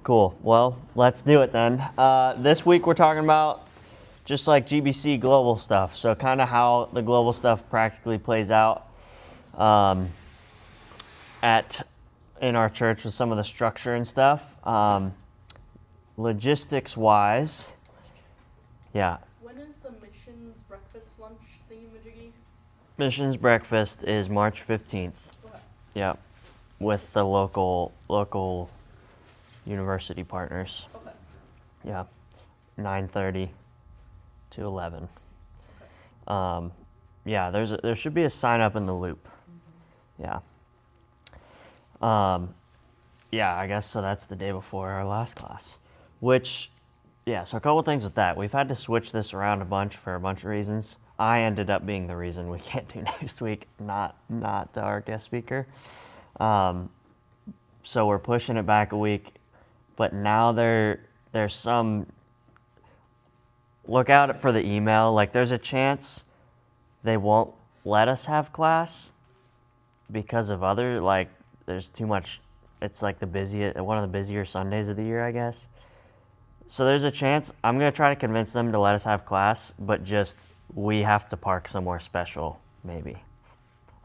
Cool. Well, let's do it then. This week we're talking about just like GBC global stuff. So kind of how the global stuff practically plays out at in our church with some of the structure and stuff. Logistics wise, yeah. When is the missions breakfast lunch thingy-majiggy? Missions breakfast is March 15th. Okay. Yeah, with the local university partners. Okay. Yeah, 9:30 to 11. Okay. Yeah, there should be a sign up in the loop. Yeah. Yeah, I guess so. That's the day before our last class. Which, yeah. So a couple things with that. We've had to switch this around a bunch for a bunch of reasons. I ended up being the reason we can't do next week, not our guest speaker. So we're pushing it back a week, but now there's some. Look out for the email. Like, there's a chance they won't let us have class because of there's too much. It's like one of the busier Sundays of the year, I guess. So there's a chance I'm going to try to convince them to let us have class, but just we have to park somewhere special, maybe.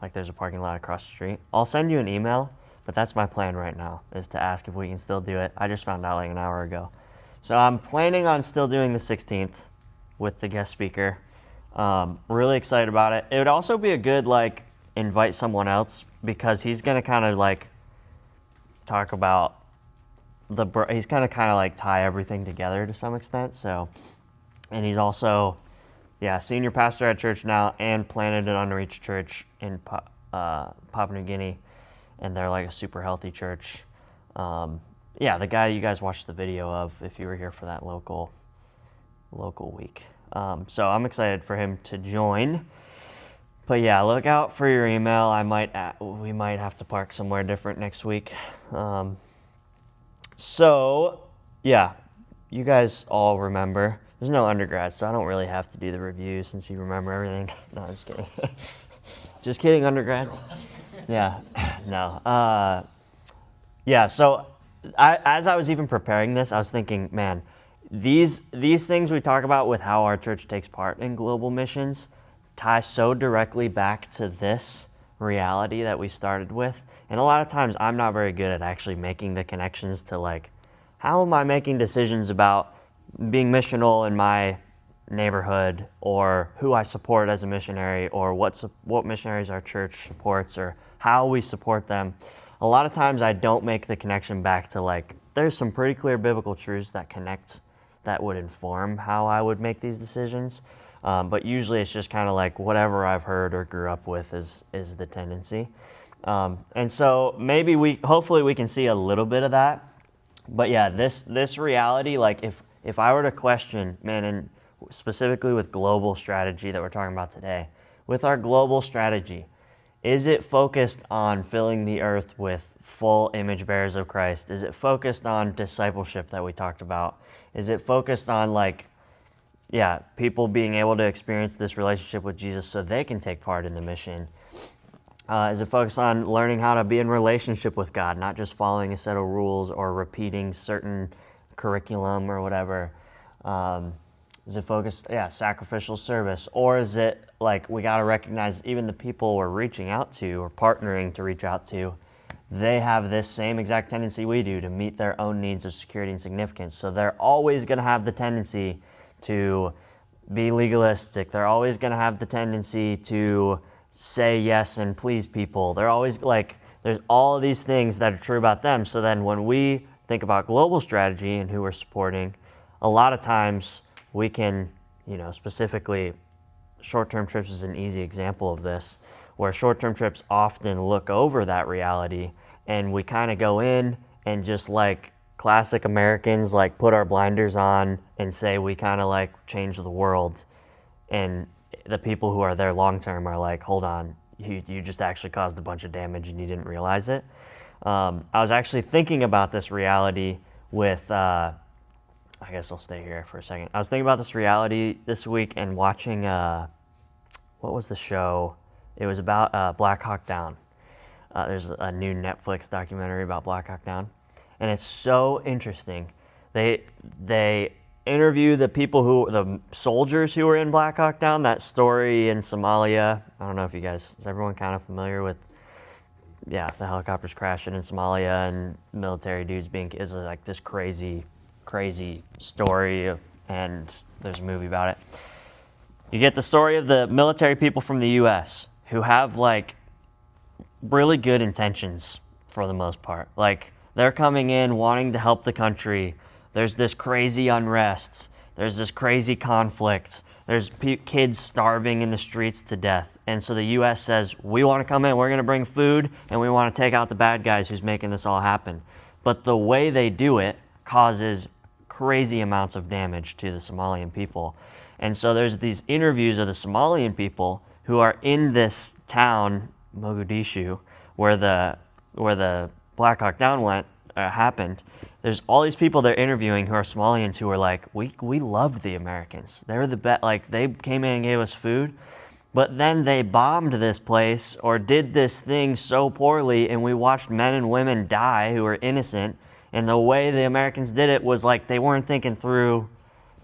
Like there's a parking lot across the street. I'll send you an email, but that's my plan right now, is to ask if we can still do it. I just found out like an hour ago. So I'm planning on still doing the 16th with the guest speaker. Really excited about it. It would also be a good invite someone else, because he's going to kind of talk about he's going to kind of tie everything together to some extent. So, and he's also, senior pastor at church now and planted an unreached church in Papua New Guinea, and they're like a super healthy church. The guy you guys watched the video of, if you were here for that local week. So I'm excited for him to join. But yeah, look out for your email. We might have to park somewhere different next week. So yeah, you guys all remember. There's no undergrads, so I don't really have to do the review since you remember everything. No, I'm just kidding. Just kidding, undergrads. Yeah, no. So as I was even preparing this, I was thinking, man, these things we talk about with how our church takes part in global missions tie so directly back to this reality that we started with. And a lot of times I'm not very good at actually making the connections to how am I making decisions about being missional in my neighborhood, or who I support as a missionary, or what missionaries our church supports, or how we support them. A lot of times I don't make the connection back to there's some pretty clear biblical truths that would inform how I would make these decisions. But usually it's just kind of whatever I've heard or grew up with is the tendency. And so hopefully we can see a little bit of that. But yeah, this reality, if I were to question, man, and specifically with global strategy that we're talking about today, with our global strategy, is it focused on filling the earth with full image bearers of Christ? Is it focused on discipleship that we talked about? Is it focused on people being able to experience this relationship with Jesus so they can take part in the mission? Is it focused on learning how to be in relationship with God, not just following a set of rules or repeating certain curriculum or whatever? Is it focused, sacrificial service? Or is it we got to recognize even the people we're reaching out to or partnering to reach out to, they have this same exact tendency we do to meet their own needs of security and significance. So they're always going to have the tendency to be legalistic. They're always going to have the tendency to say yes and please people. They're always there's all of these things that are true about them. So then when we think about global strategy and who we're supporting, a lot of times we can, specifically short-term trips is an easy example of this, where short-term trips often look over that reality, and we kind of go in and just classic Americans put our blinders on and say we kind of change the world, and the people who are there long-term are hold on, you just actually caused a bunch of damage and you didn't realize it. I was actually thinking about this reality with I guess I'll stay here for a second. I was thinking about this reality this week and watching, what was the show? It was about Black Hawk Down. There's a new Netflix documentary about Black Hawk Down. and it's so interesting. They interview the soldiers who were in Black Hawk Down, that story in Somalia. I don't know if is everyone kind of familiar with, the helicopters crashing in Somalia and military dudes is like this crazy story, and there's a movie about it. You get the story of the military people from the U.S. who have like really good intentions for the most part. Like, they're coming in wanting to help the country. There's this crazy unrest. There's this crazy conflict. There's kids starving in the streets to death. And so the U.S. says, we want to come in, we're going to bring food, and we want to take out the bad guys who's making this all happen. But the way they do it causes crazy amounts of damage to the Somalian people. And so there's these interviews of the Somalian people who are in this town, Mogadishu, where the Black Hawk Down happened. There's all these people they're interviewing who are Somalians who are like, we loved the Americans. They were the best. Like, they came in and gave us food, but then they bombed this place or did this thing so poorly, and we watched men and women die who were innocent. And the way the Americans did it was like they weren't thinking through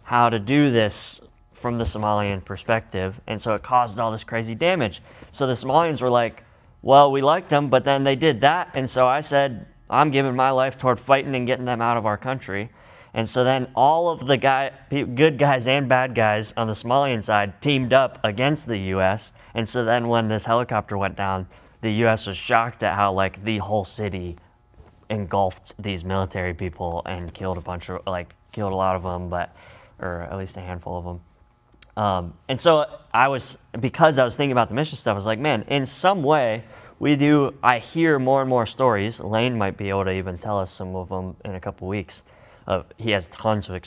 how to do this from the Somalian perspective, and so it caused all this crazy damage. So the Somalians were like, well, we liked them, but then they did that, and so I said, I'm giving my life toward fighting and getting them out of our country. And so then all of the good guys and bad guys on the Somalian side teamed up against the U.S., and so then when this helicopter went down, the U.S. was shocked at how like the whole city engulfed these military people and killed a lot of them, or at least a handful of them. And so because I was thinking about the mission stuff, I was like, man, in some way I hear more and more stories. Lane might be able to even tell us some of them in a couple weeks. He has tons of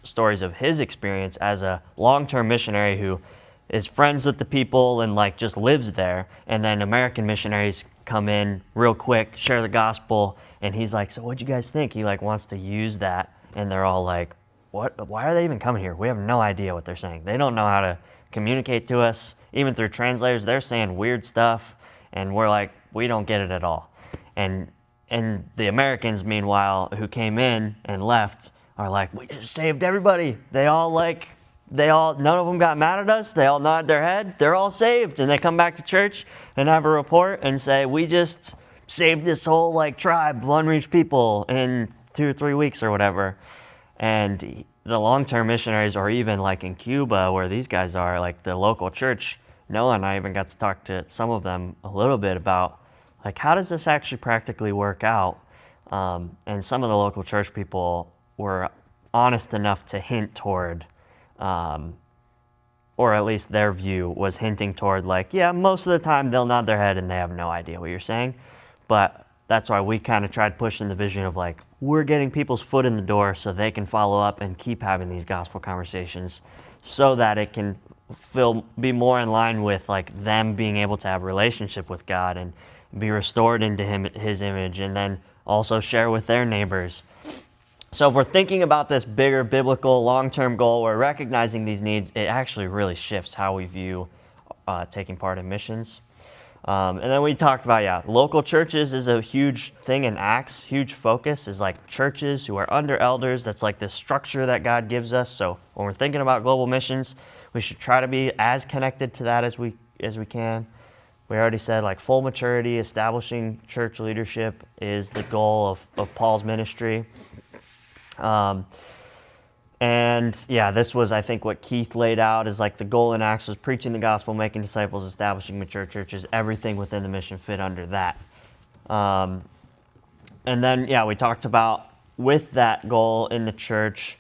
stories of his experience as a long-term missionary who is friends with the people and like just lives there. And then American missionaries come in real quick, share the gospel, and he's like, so what'd you guys think? He like wants to use that, and they're all like, what? Why are they even coming here? We have no idea what they're saying. They don't know how to communicate to us. Even through translators, they're saying weird stuff, and we're like, we don't get it at all. And the Americans, meanwhile, who came in and left, are like, we just saved everybody. None of them got mad at us. They all nod their head. They're all saved. And they come back to church and have a report and say, we just saved this whole like tribe of unreached people in 2 or 3 weeks or whatever. And the long-term missionaries, or even like in Cuba where these guys are, like the local church, Noah and I even got to talk to some of them a little bit about like, how does this actually practically work out? And some of the local church people were honest enough to hint toward, or at least their view was hinting toward like, yeah, most of the time they'll nod their head and they have no idea what you're saying. But that's why we kind of tried pushing the vision of like, we're getting people's foot in the door so they can follow up and keep having these gospel conversations so that it can be more in line with like them being able to have a relationship with God and be restored into his image, and then also share with their neighbors. So if we're thinking about this bigger biblical long-term goal, we're recognizing these needs, it actually really shifts how we view taking part in missions. And then we talked about, local churches is a huge thing in Acts. Huge focus is like churches who are under elders. That's like this structure that God gives us. So when we're thinking about global missions, we should try to be as connected to that as we can. We already said like full maturity, establishing church leadership is the goal of Paul's ministry. This was, I think, what Keith laid out is like the goal in Acts was preaching the gospel, making disciples, establishing mature churches. Everything within the mission fit under that. And then, we talked about with that goal in the church,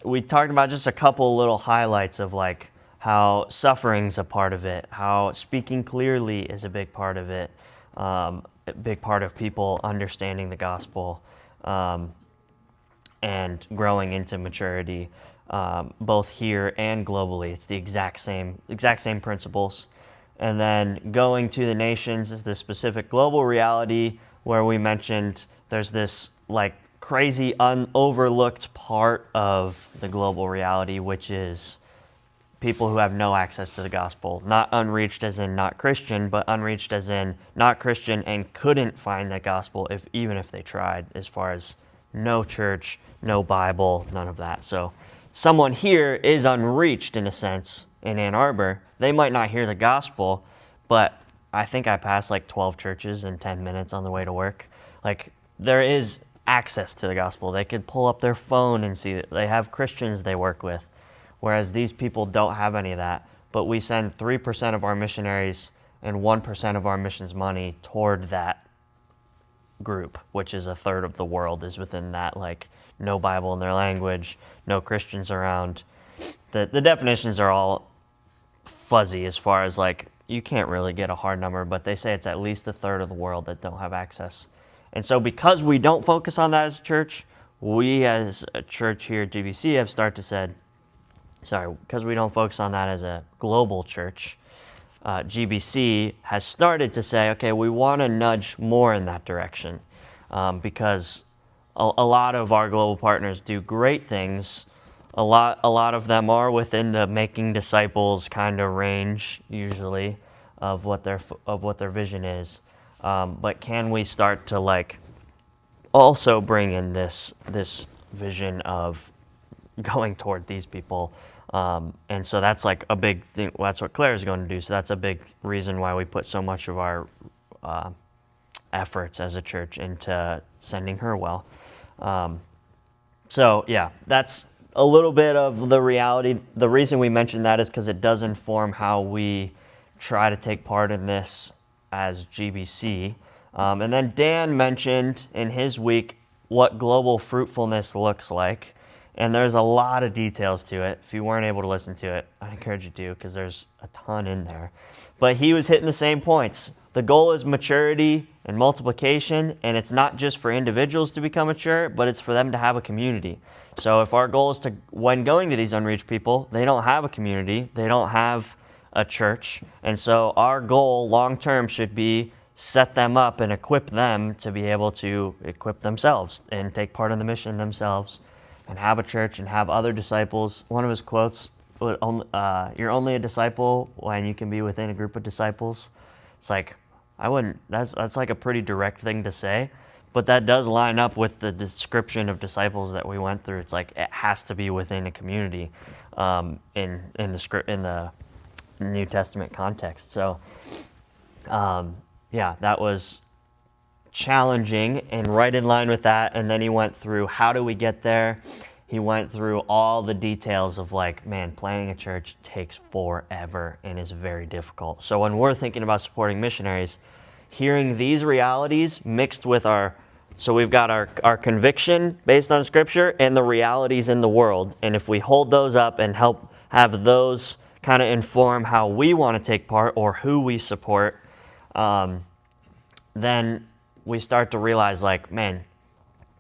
we talked about just a couple little highlights of like how suffering's a part of it, how speaking clearly is a big part of it, a big part of people understanding the gospel, and growing into maturity, both here and globally. It's the exact same principles. And then going to the nations is the specific global reality where we mentioned there's this like crazy overlooked part of the global reality, which is people who have no access to the gospel. Not unreached as in not Christian, but unreached as in not Christian and couldn't find the gospel even if they tried, as far as no church, no Bible, none of that. So someone here is unreached in a sense in Ann Arbor. They might not hear the gospel, but I think I passed like 12 churches in 10 minutes on the way to work. Like, there is access to the gospel. They could pull up their phone and see that they have Christians they work with, whereas these people don't have any of that. But we send 3% of our missionaries and 1% of our missions money toward that group, which is a third of the world is within that, like, no Bible in their language, no Christians around. The definitions are all fuzzy as far as, like, you can't really get a hard number, but they say it's at least a third of the world that don't have access. And so because we don't focus on that as a church, we as a church here at GBC have started to said, because we don't focus on that as a global church, GBC has started to say, okay, we want to nudge more in that direction, because a lot of our global partners do great things. A lot of them are within the making disciples kind of range usually of what their vision is. But can we start to, like, also bring in this vision of going toward these people? And so that's like a big thing. That's what Claire is going to do. So that's a big reason why we put so much of our efforts as a church into sending her well. So yeah, that's a little bit of the reality. The reason we mention that is because it does inform how we try to take part in this as GBC. And then Dan mentioned in his week what global fruitfulness looks like. And there's a lot of details to it. If you weren't able to listen to it, I encourage you to, because there's a ton in there. But he was hitting the same points. The goal is maturity and multiplication, and it's not just for individuals to become mature, but it's for them to have a community. So if our goal is to, when going to these unreached people, they don't have a community, they don't have a church, and so our goal long-term should be set them up and equip them to be able to equip themselves and take part in the mission themselves, and have a church and have other disciples. One of his quotes, you're only a disciple when you can be within a group of disciples. It's like, that's like a pretty direct thing to say, but that does line up with the description of disciples that we went through. It's like, it has to be within a community in the New Testament context. So yeah, that was challenging and right in line with that. And then he went through, how do we get there? He went through all the details of, like, man, planning a church takes forever and is very difficult. So when we're thinking about supporting missionaries, hearing these realities mixed with so we've got our conviction based on Scripture and the realities in the world. And if we hold those up and help have those kind of inform how we want to take part or who we support, then we start to realize, like, man,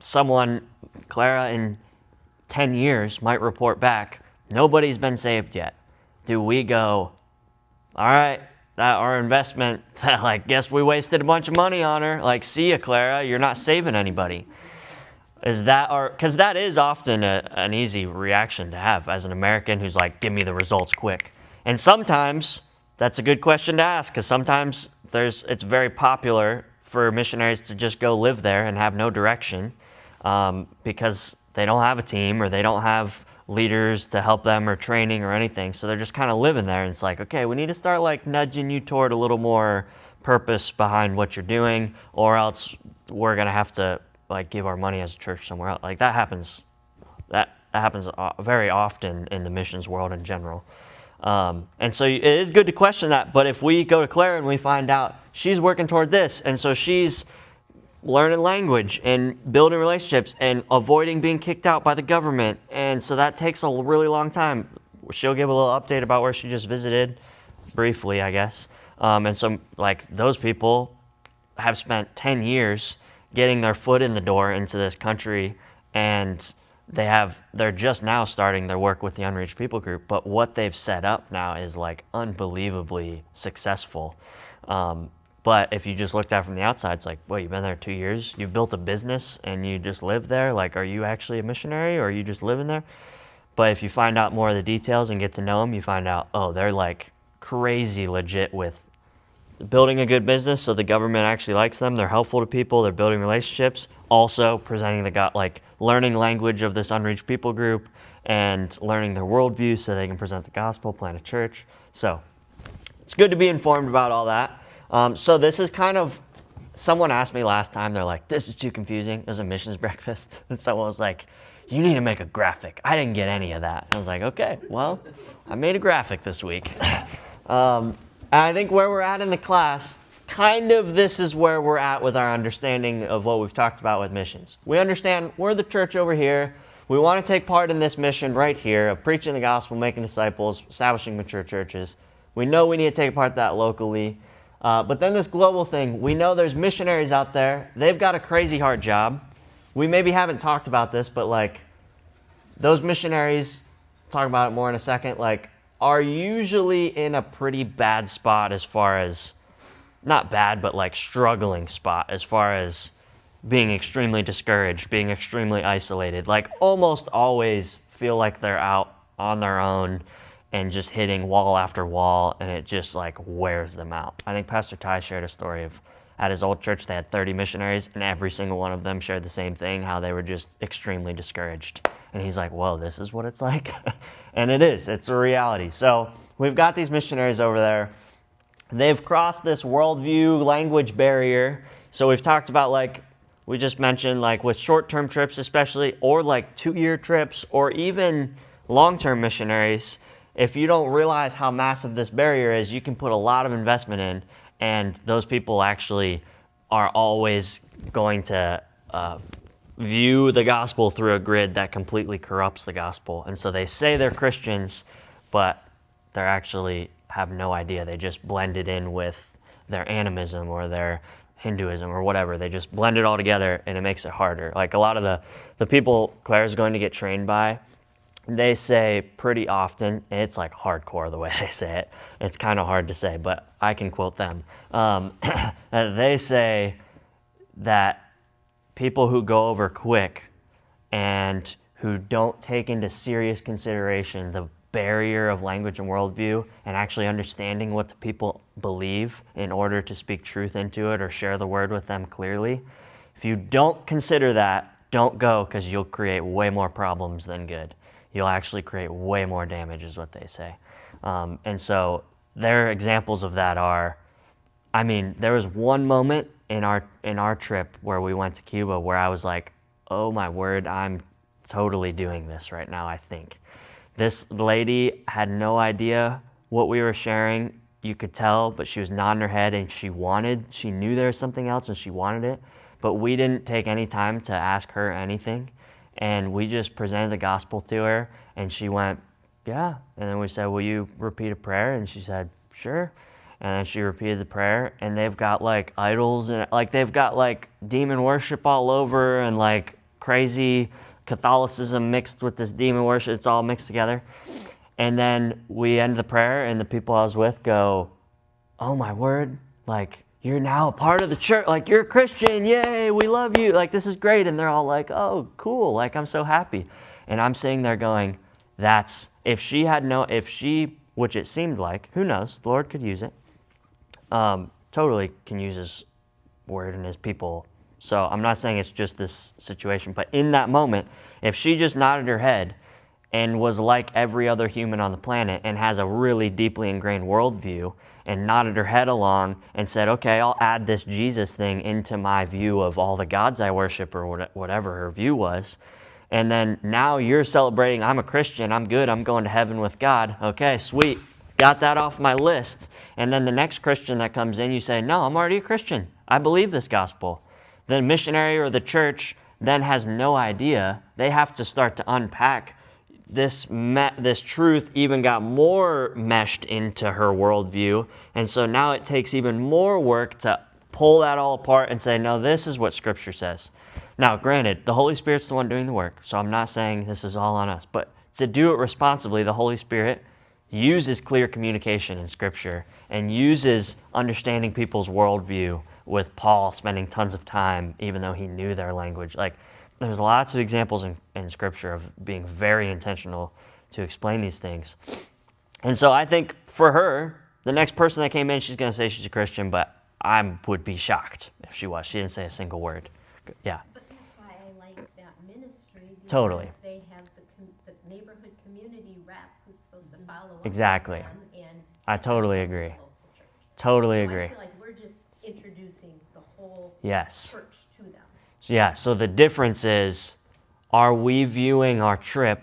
Clara in 10 years might report back, nobody's been saved yet. Do we go, all right, our investment, like, guess we wasted a bunch of money on her. Like, see ya, Clara, you're not saving anybody. Because that is often an easy reaction to have as an American who's like, give me the results quick. And sometimes that's a good question to ask, because sometimes it's very popular for missionaries to just go live there and have no direction, because they don't have a team or they don't have leaders to help them or training or anything. So they're just kind of living there, and it's like, okay, we need to start, like, nudging you toward a little more purpose behind what you're doing, or else we're going to have to, like, give our money as a church somewhere else. Like, that happens very often in the missions world in general. And so it is good to question that. But if we go to Claire and we find out she's working toward this, and so she's learning language and building relationships and avoiding being kicked out by the government, and so that takes a really long time, she'll give a little update about where she just visited briefly, I guess. And so, like, those people have spent 10 years getting their foot in the door into this country, and they're just now starting their work with the Unreached People Group, but what they've set up now is, like, unbelievably successful. But if you just looked at it from the outside, it's like, well, you've been there 2 years, you've built a business, and you just live there. Like, are you actually a missionary, or are you just living there? But if you find out more of the details and get to know them, you find out, oh, they're like crazy legit with building a good business, so the government actually likes them. They're helpful to people. They're building relationships. Also presenting learning language of this unreached people group and learning their worldview so they can present the gospel, plant a church. So it's good to be informed about all that. So this is kind of, someone asked me last time, they're like, this is too confusing. It was a missions breakfast. And someone was like, you need to make a graphic. I didn't get any of that. I was like, okay, well, I made a graphic this week. And I think where we're at in the class, kind of this is where we're at with our understanding of what we've talked about with missions. We understand we're the church over here. We want to take part in this mission right here of preaching the gospel, making disciples, establishing mature churches. We know we need to take part in that locally. But then this global thing, we know there's missionaries out there. They've got a crazy hard job. We maybe haven't talked about this, but like those missionaries, talk about it more in a second, like are usually in a pretty bad spot as far as, not bad, but like struggling spot as far as being extremely discouraged, being extremely isolated, like almost always feel like they're out on their own and just hitting wall after wall, and it just like wears them out. I think Pastor Ty shared a story of at his old church they had 30 missionaries, and every single one of them shared the same thing, how they were just extremely discouraged. And he's like, whoa, this is what it's like? And it is. It's a reality. So we've got these missionaries over there. They've crossed this worldview language barrier. So we've talked about, like we just mentioned, like with short-term trips especially, or like 2-year trips, or even long-term missionaries, if you don't realize how massive this barrier is, you can put a lot of investment in, and those people actually are always going to view the gospel through a grid that completely corrupts the gospel. And so they say they're Christians, but they're actually have no idea. They just blend it in with their animism or their Hinduism or whatever. They just blend it all together, and it makes it harder. Like a lot of the people Claire's going to get trained by, they say pretty often, and it's like hardcore the way they say it. It's kind of hard to say, but I can quote them. They say that people who go over quick and who don't take into serious consideration the barrier of language and worldview and actually understanding what the people believe in order to speak truth into it or share the word with them clearly, if you don't consider that, don't go, because you'll create way more problems than good. You'll actually create way more damage is what they say. And so their examples of that are, I mean, there was one moment in our trip where we went to Cuba where I was like, oh my word, I'm totally doing this right now, I think. This lady had no idea what we were sharing. You could tell, but she was nodding her head, and she knew there was something else and she wanted it, but we didn't take any time to ask her anything. And we just presented the gospel to her, and she went, yeah. And then we said, will you repeat a prayer? And she said, sure. And then she repeated the prayer, and they've got like idols, and like they've got like demon worship all over, and like crazy Catholicism mixed with this demon worship. It's all mixed together. And then we end the prayer, and the people I was with go, oh my word, like you're now a part of the church, like you're a Christian, yay, we love you, like this is great. And they're all like, oh cool, like I'm so happy. And I'm sitting there going, if she, which it seemed like, who knows, the Lord could use it, totally can use his word and his people. So I'm not saying it's just this situation, but in that moment, if she just nodded her head and was like every other human on the planet and has a really deeply ingrained worldview and nodded her head along and said, okay, I'll add this Jesus thing into my view of all the gods I worship, or whatever her view was, and then now you're celebrating, I'm a Christian, I'm good, I'm going to heaven with God. Okay, sweet, got that off my list. And then the next Christian that comes in, you say, no, I'm already a Christian, I believe this gospel. The missionary or the church then has no idea. They have to start to unpack this truth. Even got more meshed into her worldview, and so now it takes even more work to pull that all apart and say, no, this is what Scripture says. Now, granted, the Holy Spirit's the one doing the work, so I'm not saying this is all on us, but to do it responsibly, the Holy Spirit uses clear communication in Scripture and uses understanding people's worldview, with Paul spending tons of time, even though he knew their language. Like, there's lots of examples in Scripture of being very intentional to explain these things. And so I think for her, the next person that came in, she's going to say she's a Christian, but I would be shocked if she was. She didn't say a single word. Yeah. But that's why I like that ministry, because Totally. they have the neighborhood community rep who's supposed to follow up Exactly. with them and I totally help the agree. local church. Totally So agree. I feel like we're just introducing the whole Yes. church to them. Yeah, so the difference is, are we viewing our trip,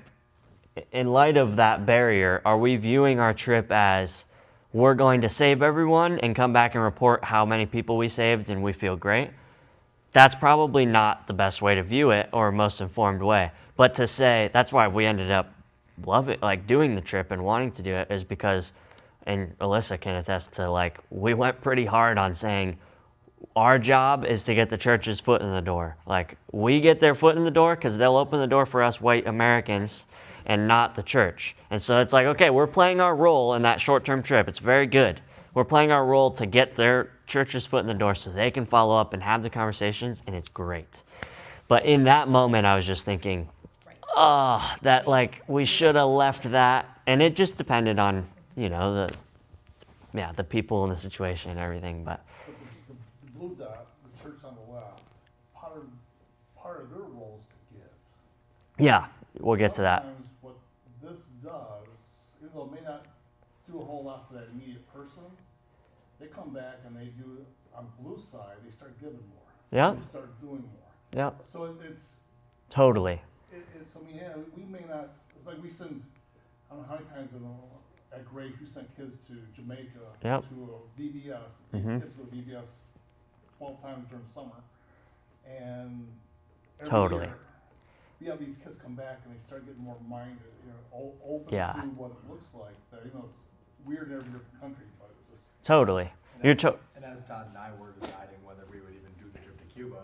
in light of that barrier, are we viewing our trip as we're going to save everyone and come back and report how many people we saved and we feel great? That's probably not the best way to view it or most informed way. But to say, that's why we ended up doing the trip and wanting to do it, is because, and Alyssa can attest to, we went pretty hard on saying, our job is to get the church's foot in the door. We get their foot in the door because they'll open the door for us white Americans and not the church. And so it's okay, we're playing our role in that short-term trip. It's very good. We're playing our role to get their church's foot in the door so they can follow up and have the conversations, and it's great. But in that moment, I was just thinking, we should have left that. And it just depended on, the people in the situation and everything, but The blue dot, the church on the left, part of their role is to give. yeah, we'll get to that. Sometimes what this does, even though it may not do a whole lot for that immediate person, they come back and they do, on blue side, they start giving more. Yeah. They start doing more. Yeah, So it's, totally. we may not, it's like we send, I don't know how many times at Grace, we sent kids to Jamaica Yep. to a VBS. These kids go to VBS 12 times during summer. And every Totally. year, we have these kids come back and they start getting more minded, open Yeah. to what it looks like. That, it's weird in every different country, but it's just, Totally. And as Todd and I were deciding whether we would even do the trip to Cuba,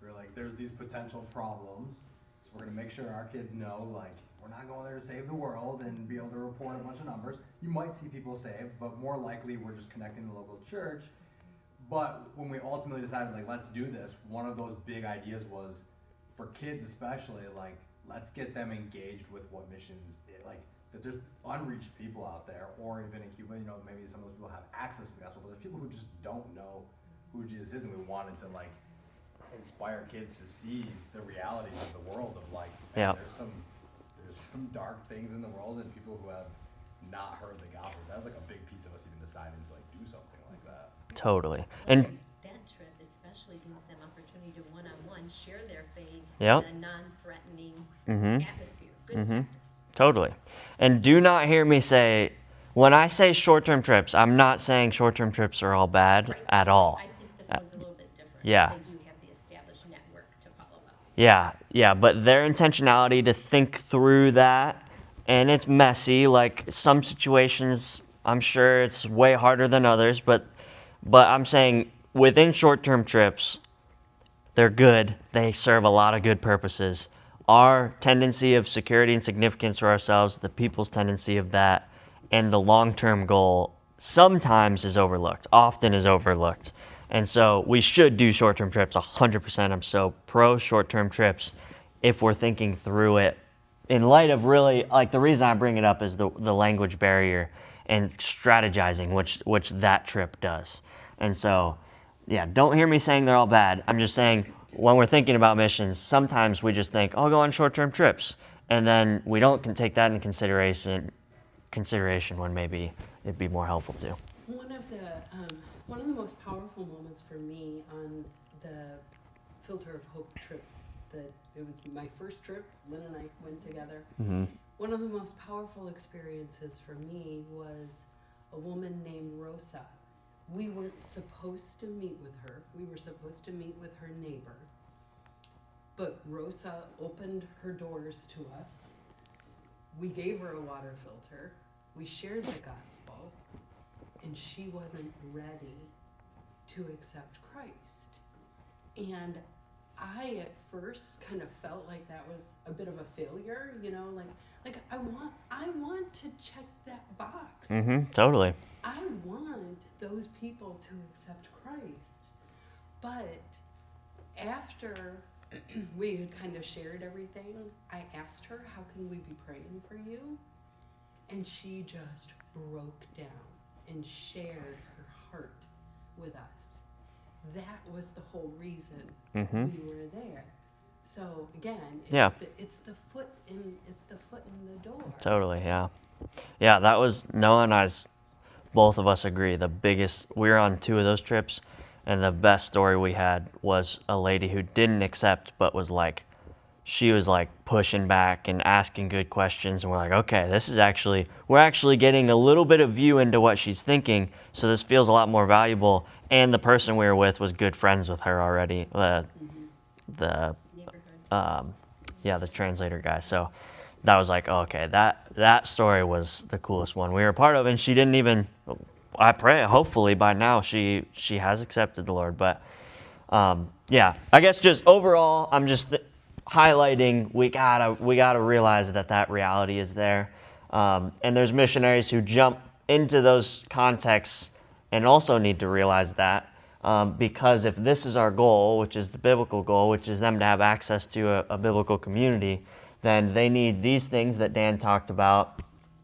we were like, there's these potential problems, so we're gonna make sure our kids know, we're not going there to save the world and be able to report a bunch of numbers. You might see people saved, but more likely we're just connecting the local church. But when we ultimately decided, let's do this, one of those big ideas was, for kids especially, let's get them engaged with what missions, that there's unreached people out there, or even in Cuba, maybe some of those people have access to the gospel, but there's people who just don't know who Jesus is, and we wanted to, inspire kids to see the realities of the world of, Yeah. there's some dark things in the world, and people who have not heard the gospel. That was, a big piece of us even deciding to, do something like that. Totally. And That trip especially gives them opportunity to one-on-one share their faith Yep. in a non-threatening Mhm. atmosphere. Good Mhm. practice. totally. And do not hear me say, when I say short-term trips, I'm not saying short-term trips are all bad Right. at all. I think this one's a little bit different. yeah. Because they do have the established network to follow up. Yeah, but their intentionality to think through that, and it's messy, some situations, I'm sure it's way harder than others, but I'm saying within short-term trips, they're good. They serve a lot of good purposes. Our tendency of security and significance for ourselves, the people's tendency of that, and the long-term goal sometimes is overlooked, often is overlooked. And so we should do short-term trips 100%. I'm so pro short-term trips if we're thinking through it in light of really, the reason I bring it up is the language barrier and strategizing, which that trip does. And so, yeah, don't hear me saying they're all bad. I'm just saying when we're thinking about missions, sometimes we just think, I'll go on short-term trips. And then we don't take that in consideration when maybe it'd be more helpful to. One of the most powerful moments for me on the Filter of Hope trip, that it was my first trip, Lynn and I went together. Mm-hmm. One of the most powerful experiences for me was a woman named Rosa. We weren't supposed to meet with her. We were supposed to meet with her neighbor. But Rosa opened her doors to us. We gave her a water filter. We shared the gospel. And she wasn't ready to accept Christ. And I at first kind of felt like that was a bit of a failure, I want to check that box. Mm-hmm, totally. I want those people to accept Christ. But after we had kind of shared everything. I asked her, how can we be praying for you? And she just broke down and shared her heart with us. That was the whole reason Mm-hmm. we were there. So again, it's, Yeah. it's the foot in the door. Totally, yeah. Yeah, that was, Noah and I's, both of us agree, we were on 2 of those trips, and the best story we had was a lady who didn't accept, but was like, she was like pushing back and asking good questions, and we're like, okay, we're actually getting a little bit of view into what she's thinking, so this feels a lot more valuable, and the person we were with was good friends with her already, the Neighborhood. the translator guy. So that was like, oh, okay, that story was the coolest one we were a part of, and she didn't even, I pray, hopefully by now she has accepted the Lord. But yeah, I guess just overall, I'm just highlighting we gotta realize that reality is there, and there's missionaries who jump into those contexts and also need to realize that. Because if this is our goal, which is the biblical goal, which is them to have access to a biblical community, then they need these things that Dan talked about,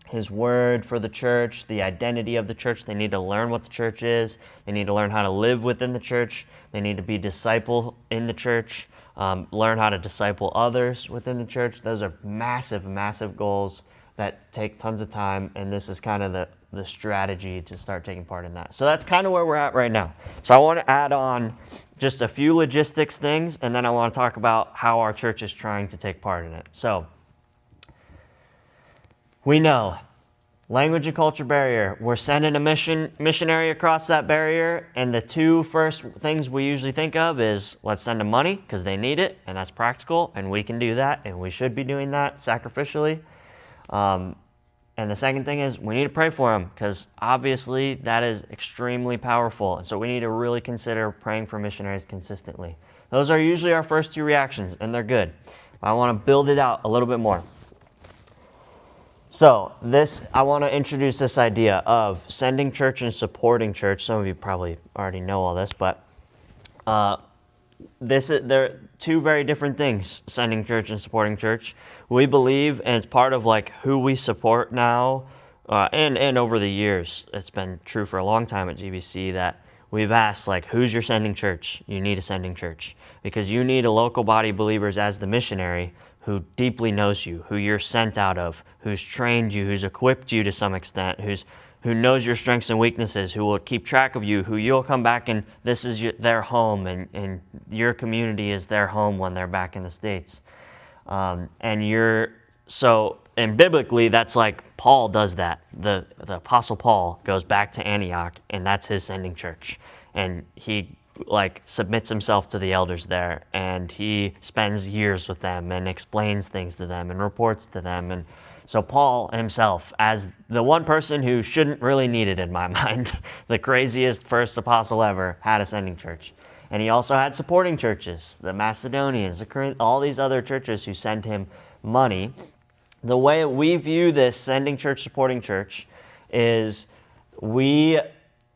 his word for the church, the identity of the church. They need to learn what the church is. They need to learn how to live within the church. They need to be disciple in the church, learn how to disciple others within the church. Those are massive, massive goals that take tons of time, and this is kind of the strategy to start taking part in that. So that's kind of where we're at right now. So I want to add on just a few logistics things, and then I want to talk about how our church is trying to take part in it. So we know language and culture barrier. We're sending a missionary across that barrier, and the 2 first things we usually think of is let's send them money because they need it, and that's practical, and we can do that, and we should be doing that sacrificially. And the second thing is we need to pray for them because obviously that is extremely powerful. And so we need to really consider praying for missionaries consistently. Those are usually our first 2 reactions, and they're good. I want to build it out a little bit more. So I want to introduce this idea of sending church and supporting church. Some of you probably already know all this, but they're 2 very different things, sending church and supporting church. We believe, and it's part of like who we support now, and over the years, it's been true for a long time at GBC that we've asked like, who's your sending church? You need a sending church because you need a local body of believers as the missionary who deeply knows you, who you're sent out of, who's trained you, who's equipped you to some extent, who knows your strengths and weaknesses, who will keep track of you, who you'll come back and this is their home, and your community is their home when they're back in the States. And biblically, that's like Paul does that. The Apostle Paul goes back to Antioch, and that's his sending church. And he like submits himself to the elders there, and he spends years with them and explains things to them and reports to them. And so Paul himself, as the one person who shouldn't really need it in my mind, the craziest first apostle ever, had a sending church. And he also had supporting churches, the Macedonians, all these other churches who sent him money. The way we view this sending church, supporting church, is we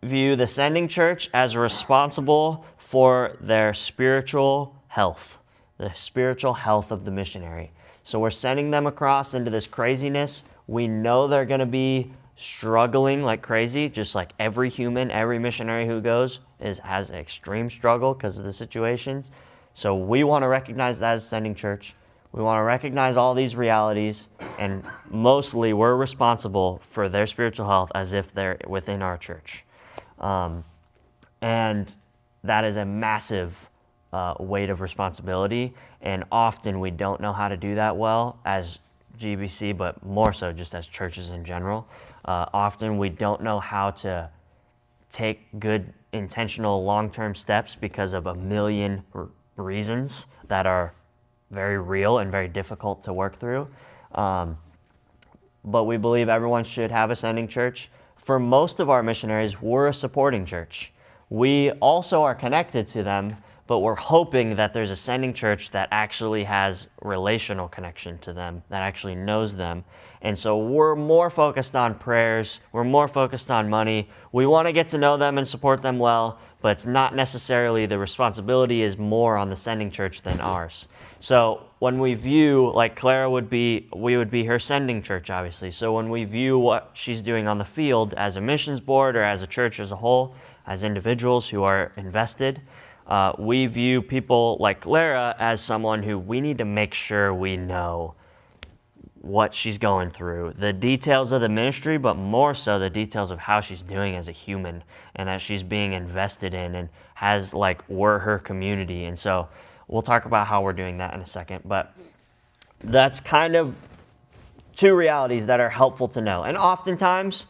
view the sending church as responsible for their spiritual health, the spiritual health of the missionary. So we're sending them across into this craziness. We know they're going to be struggling like crazy, just like every human, every missionary who goes has extreme struggle because of the situations. So we want to recognize that as sending church. We want to recognize all these realities, and mostly we're responsible for their spiritual health as if they're within our church. And that is a massive weight of responsibility, and often we don't know how to do that well as GBC, but more so just as churches in general. Often we don't know how to take good, intentional, long-term steps because of a million reasons that are very real and very difficult to work through. But we believe everyone should have a sending church. For most of our missionaries, we're a supporting church. We also are connected to them, but we're hoping that there's a sending church that actually has relational connection to them, that actually knows them. And so we're more focused on prayers, we're more focused on money. We want to get to know them and support them well, but it's not necessarily, the responsibility is more on the sending church than ours. So when we view, like Clara we would be her sending church, obviously. So when we view what she's doing on the field as a missions board or as a church as a whole, as individuals who are invested, we view people like Clara as someone who we need to make sure we know what she's going through, the details of the ministry, but more so the details of how she's doing as a human, and that she's being invested in and has, like, we're her community. And so we'll talk about how we're doing that in a second, but that's kind of two realities that are helpful to know. And oftentimes,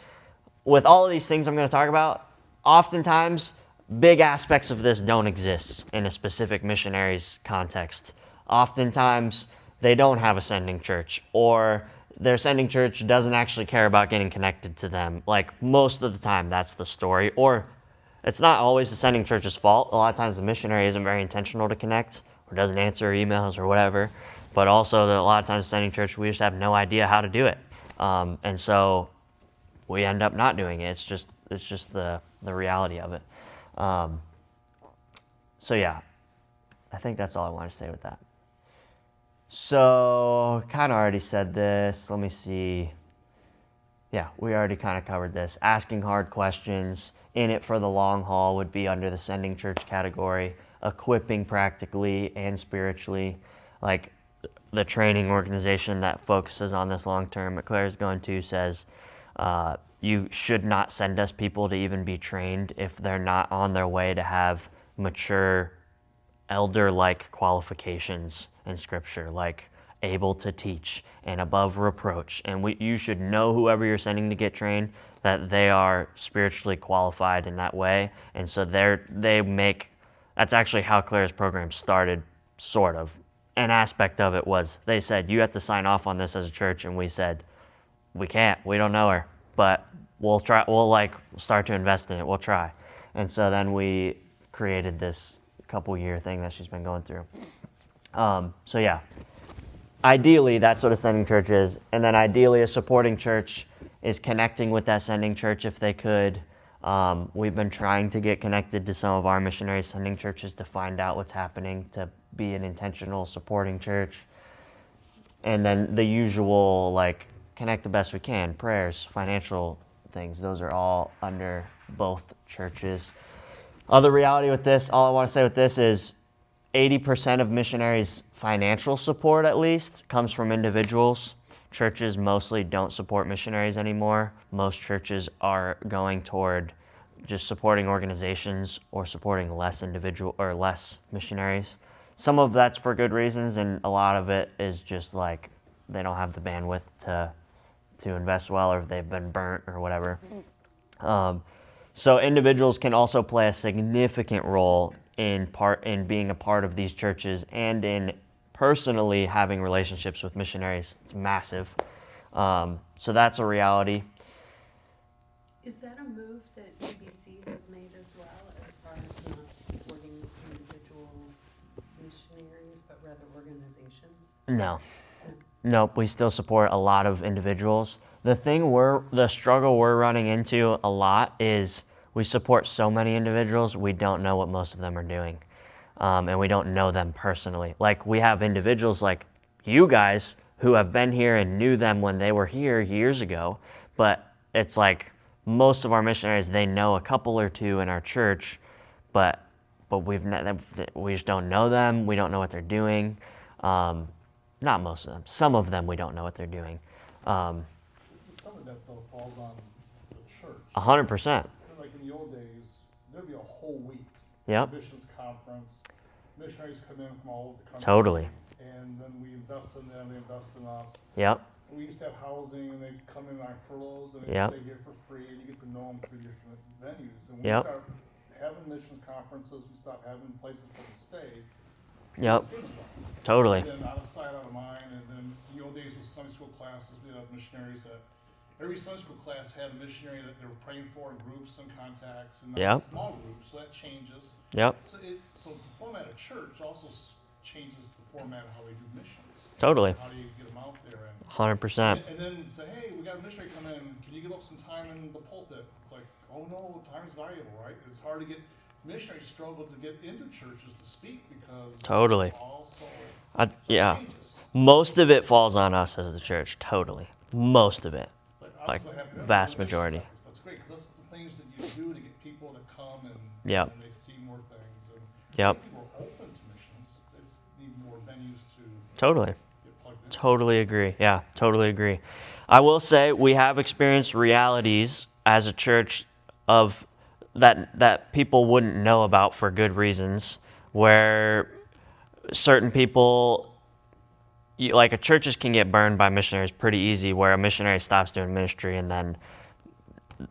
with all of these things I'm going to talk about, oftentimes big aspects of this don't exist in a specific missionary's context. Oftentimes they don't have a sending church, or their sending church doesn't actually care about getting connected to them. Like, most of the time that's the story. Or it's not always the sending church's fault. A lot of times the missionary isn't very intentional to connect, or doesn't answer emails or whatever. But also a lot of times the sending church, we just have no idea how to do it. And so we end up not doing it. It's just the reality of it. So yeah, I think that's all I want to say with that. So, kind of already said this. Let me see. Yeah, we already kind of covered this. Asking hard questions, in it for the long haul, would be under the sending church category. Equipping practically and spiritually, like the training organization that focuses on this long term, Claire's going to, says, you should not send us people to even be trained if they're not on their way to have mature elder-like qualifications in Scripture, like able to teach and above reproach. And you should know, whoever you're sending to get trained, that they are spiritually qualified in that way. And so that's actually how Claire's program started, sort of. An aspect of it was, they said, you have to sign off on this as a church, and we said, we can't, we don't know her, but we'll try, we'll start to invest in it, we'll try. And so then we created this couple-year thing that she's been going through. So yeah, ideally that's what a sending church is, and then ideally a supporting church is connecting with that sending church if they could. We've been trying to get connected to some of our missionary sending churches to find out what's happening, to be an intentional supporting church. And then the usual, like, connect the best we can, prayers, financial things, those are all under both churches. Other reality with this, all I want to say with this is 80% of missionaries' financial support, at least, comes from individuals. Churches mostly don't support missionaries anymore. Most churches are going toward just supporting organizations or supporting less missionaries. Some of that's for good reasons, and a lot of it is just like they don't have the bandwidth to invest well, or they've been burnt or whatever. So individuals can also play a significant role in being a part of these churches and in personally having relationships with missionaries. It's massive. So that's a reality. Is that a move that GBC has made as well, as far as not supporting individual missionaries, but rather organizations? No. Nope, we still support a lot of individuals. The struggle we're running into a lot is we support so many individuals, we don't know what most of them are doing. And we don't know them personally. Like, we have individuals like you guys who have been here and knew them when they were here years ago, but it's like most of our missionaries, they know a couple or two in our church, but we just don't know them. We don't know what they're doing. Not most of them. Some of them we don't know what they're doing. Some of that, though, falls on the church. 100%. Like in the old days, there'd be a whole week. Yep. Missions conference. Missionaries come in from all over the country. Totally. And then we invest in them, they invest in us. Yep. We used to have housing, and they'd come in on furloughs, and they'd Yep. stay here for free, and you get to know them through different venues. And when Yep. we start having mission conferences, we stop having places for them to stay. Yep. we see them from. Totally. And then out of sight, out of mind, and then in the old days with Sunday school classes, we had missionaries that every Sunday school class had a missionary that they were praying for in groups and contacts, and Yeah. not small groups, so that changes. Yep. So the format of church also changes the format of how we do missions. Totally. How do you get them out there? And 100%. and then say, hey, we got a missionary coming in. Can you give up some time in the pulpit? It's like, oh no, time's valuable, right? It's hard to get missionaries struggle to get into churches to speak because Totally. it's all so it Yeah. changes. Most of it falls on us as the church. Totally. Most of it. Like Like, obviously I have to have vast mission majority. practice. That's great because that's the things that you do to get people to come and Yep. and they see more things. And Yep. people are open to missions. They just need more venues to Totally. get plugged in. Totally agree. Yeah, totally agree. I will say we have experienced realities as a church of that people wouldn't know about for good reasons, where certain people, like churches can get burned by missionaries pretty easy, where a missionary stops doing ministry and then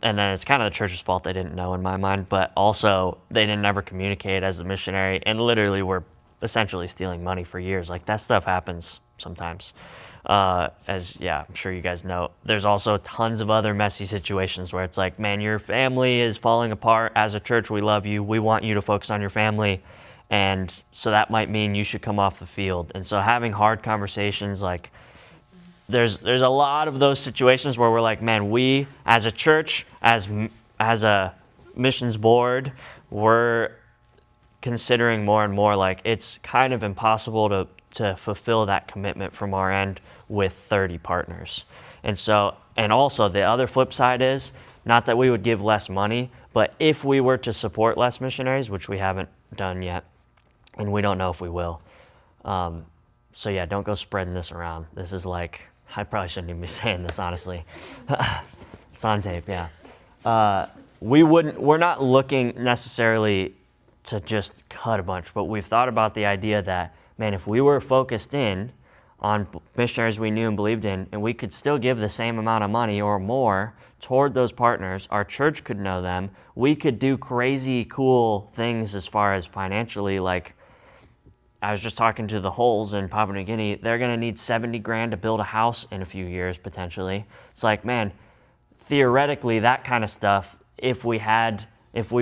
it's kind of the church's fault they didn't know in my mind, but also they didn't ever communicate as a missionary and literally were essentially stealing money for years. Like that stuff happens sometimes. I'm sure you guys know, there's also tons of other messy situations where it's like, man, your family is falling apart. As a church, we love you. We want you to focus on your family. And so that might mean you should come off the field. And so having hard conversations, like there's a lot of those situations where we're like, man, we as a church, as a missions board, we're considering more and more like it's kind of impossible to fulfill that commitment from our end with 30 partners. And so, and also the other flip side is not that we would give less money, but if we were to support less missionaries, which we haven't done yet, and we don't know if we will. So yeah, don't go spreading this around. This is like, I probably shouldn't even be saying this, honestly. It's on tape, yeah. We're not looking necessarily to just cut a bunch, but we've thought about the idea that, man, if we were focused in on missionaries we knew and believed in, and we could still give the same amount of money or more toward those partners, our church could know them, we could do crazy cool things as far as financially, like I was just talking to the Holes in Papua New Guinea. They're going to need $70,000 to build a house in a few years, potentially. It's like, man, theoretically, that kind of stuff, if we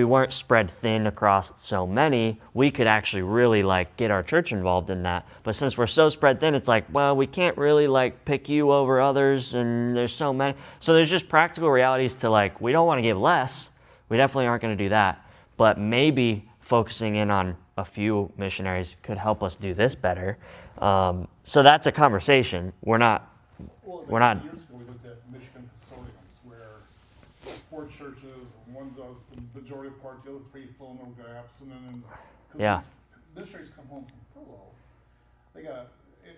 weren't spread thin across so many, we could actually really like get our church involved in that. But since we're so spread thin, it's like, well, we can't really like pick you over others, and there's so many. So there's just practical realities to like, we don't want to give less. We definitely aren't going to do that. But maybe focusing in on a few missionaries could help us do this better. So that's a conversation. We're not. Years ago, we looked at Michigan consortiums where 4 churches, one does the majority part, the other 3 fill in the gaps, and then Yeah. missionaries come home from furlough,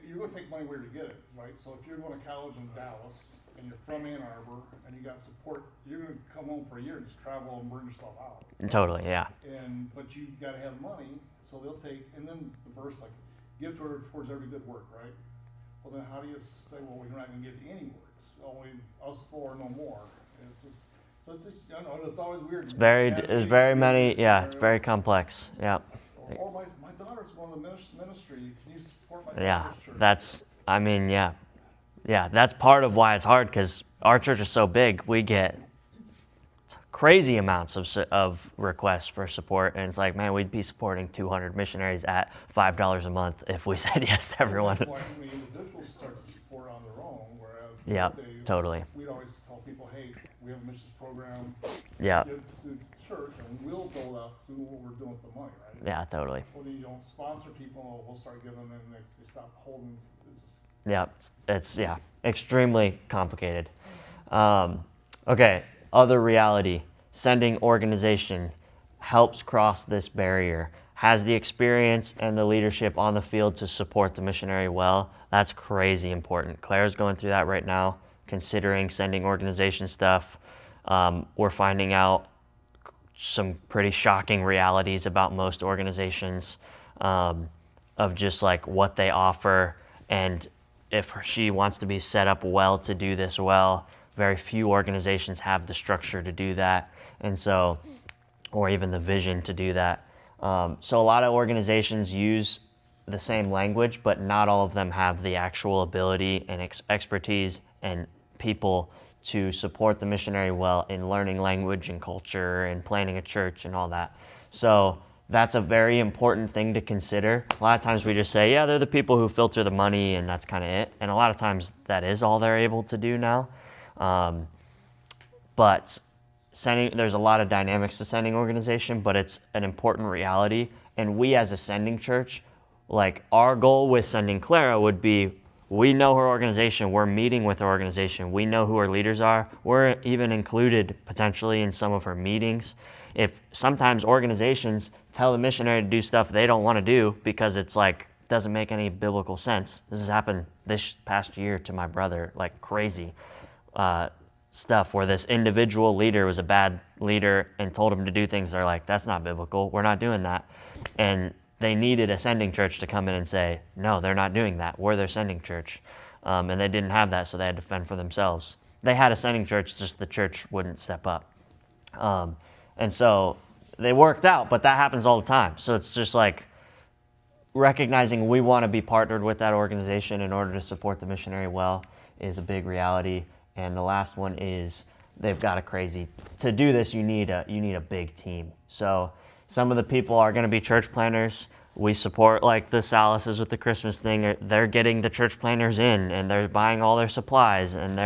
you're going to take money where to get it, right? So if you're going to college in Dallas and you're from Ann Arbor and you got support, you're going to come home for a year and just travel and burn yourself out. Totally, yeah. But you got to have money, so they'll take, and then the verse like, give towards every good work, right? Well, then how do you say, well, we're not going to give you any works? Only us 4, no more. It's just, I know, it's always weird. It's very many, yeah, it's very complex, yeah. Or my daughter's going to the ministry, can you support my Yeah, daughter's church? that's part of why it's hard, because our church is so big. We get crazy amounts of requests for support, and it's like, man, we'd be supporting 200 missionaries at $5 a month if we said yes to everyone. That's why so many individuals start to support on their own, whereas Yeah, nowadays, totally. we'd always tell people, hey, we have a missions program, Yeah, give to the church, and we'll build up to what we're doing with the money, right? yeah, totally. Well, then you don't sponsor people, we'll start giving them, and they stop holding, it's just, Yeah, it's extremely complicated. Okay, other reality. Sending organization helps cross this barrier. Has the experience and the leadership on the field to support the missionary well. That's crazy important. Claire's going through that right now, considering sending organization stuff. We're finding out some pretty shocking realities about most organizations, of just like what they offer, and if she wants to be set up well to do this well. Very few organizations have the structure to do that, and so, or even the vision to do that. So a lot of organizations use the same language, but not all of them have the actual ability and expertise and people to support the missionary well in learning language and culture and planning a church and all that. So that's a very important thing to consider. A lot of times we just say, yeah, they're the people who filter the money and that's kind of it. And a lot of times that is all they're able to do now. But there's a lot of dynamics to sending organization, but it's an important reality. And we as a sending church, like our goal with sending Clara would be, we know her organization, we're meeting with her organization, we know who her leaders are, we're even included potentially in some of her meetings. If sometimes organizations tell the missionary to do stuff they don't want to do because it's like, doesn't make any biblical sense. This has happened this past year to my brother, like crazy stuff where this individual leader was a bad leader and told him to do things. They're like, that's not biblical, we're not doing that. And they needed a sending church to come in and say, no, they're not doing that, we're their sending church. And they didn't have that, so they had to fend for themselves. They had a sending church, just the church wouldn't step up. And so they worked out, but that happens all the time. So it's just like recognizing we want to be partnered with that organization in order to support the missionary well is a big reality. And the last one is they've got to do this, you need a big team. So some of the people are going to be church planners. We support like the Salises with the Christmas thing. They're getting the church planners in and they're buying all their supplies and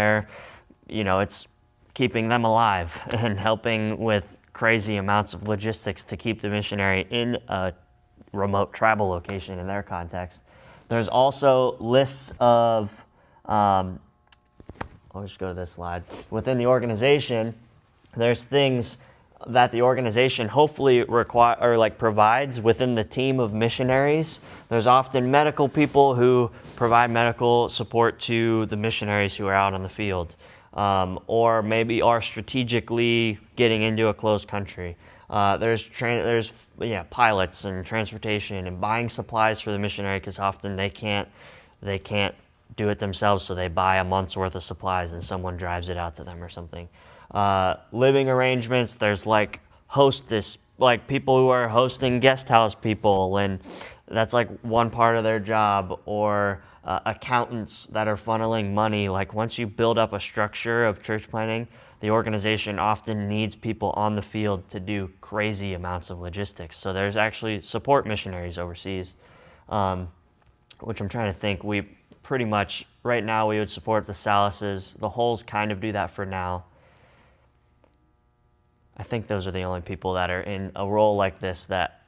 it's keeping them alive and helping with crazy amounts of logistics to keep the missionary in a remote travel location in their context. There's also lists of, I'll just go to this slide. Within the organization, there's things that the organization hopefully provides within the team of missionaries. There's often medical people who provide medical support to the missionaries who are out on the field. Or maybe are strategically getting into a closed country. There's pilots and transportation and buying supplies for the missionary because often they can't do it themselves, so they buy a month's worth of supplies and someone drives it out to them or something. Living arrangements, there's like hostess, like people who are hosting guest house people, and that's like one part of their job, or accountants that are funneling money. Like once you build up a structure of church planning, the organization often needs people on the field to do crazy amounts of logistics. So there's actually support missionaries overseas, which I'm trying to think. We pretty much, right now we would support the Salises. The Hulls kind of do that for now. I think those are the only people that are in a role like this that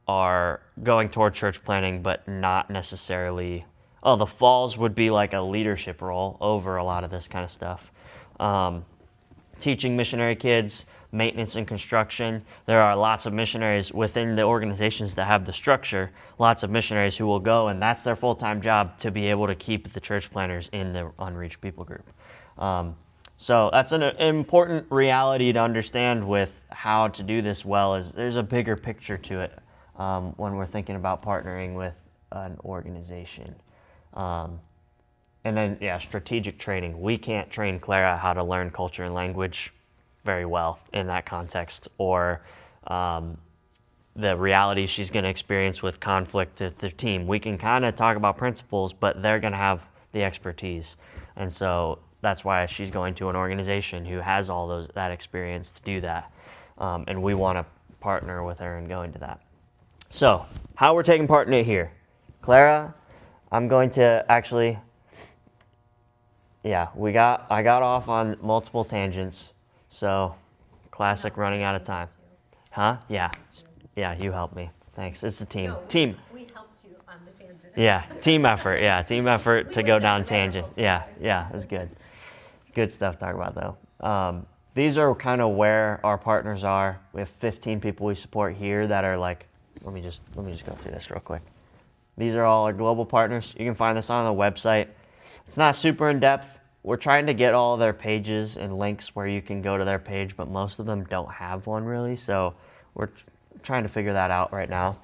are going toward church planning, but not necessarily. Oh, the Falls would be like a leadership role over a lot of this kind of stuff. Teaching missionary kids, maintenance and construction. There are lots of missionaries within the organizations that have the structure, lots of missionaries who will go, and that's their full-time job to be able to keep the church planners in the unreached people group. So that's an important reality to understand with how to do this well, is there's a bigger picture to it when we're thinking about partnering with an organization. And then, strategic training. We can't train Clara how to learn culture and language very well in that context, or the reality she's going to experience with conflict with the team. We can kind of talk about principles, but they're going to have the expertise. And so that's why she's going to an organization who has all that experience to do that. And we want to partner with her in going to that. So, how we're taking part in it here. Clara, I'm going to actually... I got off on multiple tangents, so classic running out of time. Huh? Yeah, you helped me. Thanks. It's a team. No, Team. We helped you on the tangent. Yeah, team effort. Yeah, team effort We to went go down down a tangent. rabbit hole Yeah, that's good. Good stuff to talk about though. These are kind of where our partners are. We have 15 people we support here that are like, let me just go through this real quick. These are all our global partners. You can find this on the website. It's not super in depth. We're trying to get all their pages and links where you can go to their page, but most of them don't have one really. So we're trying to figure that out right now.